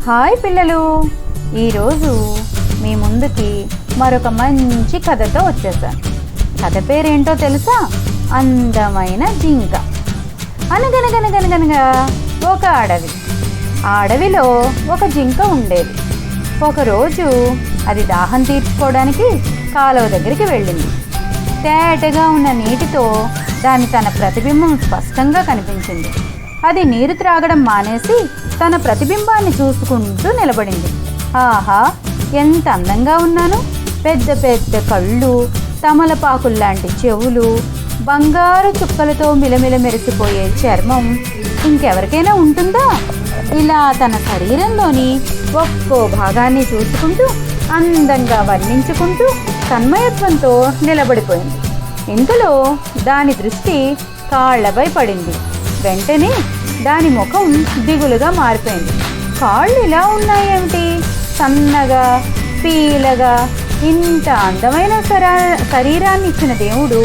Hi పిల్లలు, ఈరోజు మీ ముందుకి మరొక మంచి కథతో వచ్చేసాను. కథ పేరేంటో తెలుసా? అందమైన జింక. అనగనగనగనగనగా ఒక అడవి. ఆ అడవిలో ఒక జింక ఉండేది. ఒకరోజు అది దాహం తీర్చుకోవడానికి కాలువ దగ్గరికి వెళ్ళింది. తేటగా ఉన్న నీటితో తన ప్రతిబింబం స్పష్టంగా కనిపించింది. అది నీరు త్రాగడం మానేసి తన ప్రతిబింబాన్ని చూసుకుంటూ నిలబడింది. ఆహా, ఎంత అందంగా ఉన్నాను! పెద్ద పెద్ద కళ్ళు, తమలపాకుల్లాంటి చెవులు, బంగారు చుక్కలతో మిలమిల మెరిసిపోయే చర్మం ఇంకెవరికైనా ఉంటుందా? ఇలా తన శరీరంలోని ఒక్కో భాగాన్ని చూసుకుంటూ అందంగా వర్ణించుకుంటూ తన్మయత్వంతో నిలబడిపోయింది. ఇంతలో దాని దృష్టి కాళ్లపై పడింది. వెంటనే దాని ముఖం దిగులుగా మారిపోయింది. కాళ్ళు ఇలా ఉన్నాయేమిటి? సన్నగా, పీలగా, ఇంత అందమైన శరీరాన్ని ఇచ్చిన దేవుడు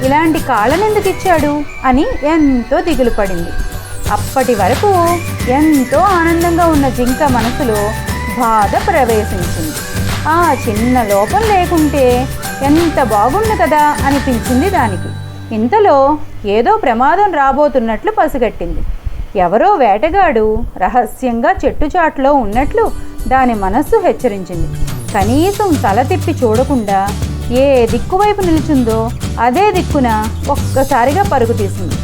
ఇలాంటి కాళ్ళను ఎందుకు ఇచ్చాడు అని ఎంతో దిగులు పడింది. అప్పటి వరకు ఎంతో ఆనందంగా ఉన్న జింక మనసులో బాధ ప్రవేశించింది. ఆ చిన్న లోపం లేకుంటే ఎంత బాగుండు కదా అనిపించింది దానికి. ఇంతలో ఏదో ప్రమాదం రాబోతున్నట్లు పసిగట్టింది. ఎవరో వేటగాడు రహస్యంగా చెట్టుచాట్లో ఉన్నట్లు దాని మనస్సు హెచ్చరించింది. కనీసం తల తిప్పి చూడకుండా ఏ దిక్కువైపు నిల్చుందో అదే దిక్కున ఒక్కసారిగా పరుగు తీసింది.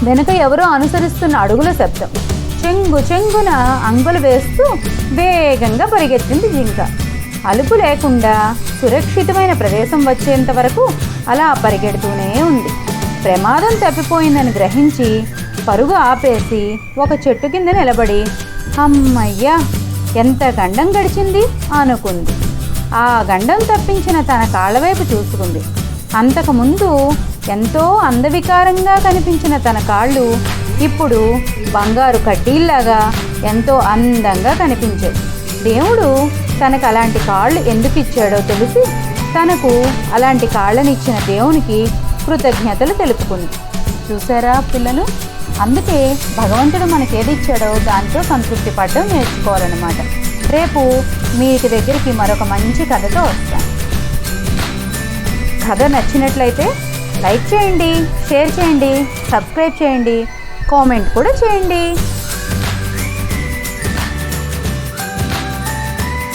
వెనుక ఎవరో అనుసరిస్తున్న అడుగుల శబ్దం. చెంగు చెంగున అంగులు వేస్తూ వేగంగా పరిగెత్తింది జింక. అలుపు లేకుండా సురక్షితమైన ప్రదేశం వచ్చేంత వరకు అలా పరిగెడుతూనే ఉంది. ప్రమాదం తప్పిపోయిందని గ్రహించి పరుగు ఆపేసి ఒక చెట్టు కింద నిలబడి అమ్మయ్యా, ఎంత గండం గడిచింది అనుకుంది. ఆ గండం తప్పించిన తన కాళ్ళవైపు చూసుకుంది. అంతకుముందు ఎంతో అందవికారంగా కనిపించిన తన కాళ్ళు ఇప్పుడు బంగారు కడ్డీల్లాగా ఎంతో అందంగా కనిపించాయి. దేవుడు తనకు అలాంటి కాళ్ళు ఎందుకు ఇచ్చాడో తెలిసి తనకు అలాంటి కాళ్ళనిచ్చిన దేవునికి కృతజ్ఞతలు తెలుపుకుంది. చూసారా పిల్లలు? అందుకే భగవంతుడు మనకేది ఇచ్చాడో దాంతో సంతృప్తి పడడం నేర్చుకోవాలన్నమాట. రేపు మీ దగ్గరికి మరొక మంచి కథతో వస్తాను. కథ నచ్చినట్లయితే లైక్ చేయండి, షేర్ చేయండి, సబ్స్క్రైబ్ చేయండి, కామెంట్ కూడా చేయండి.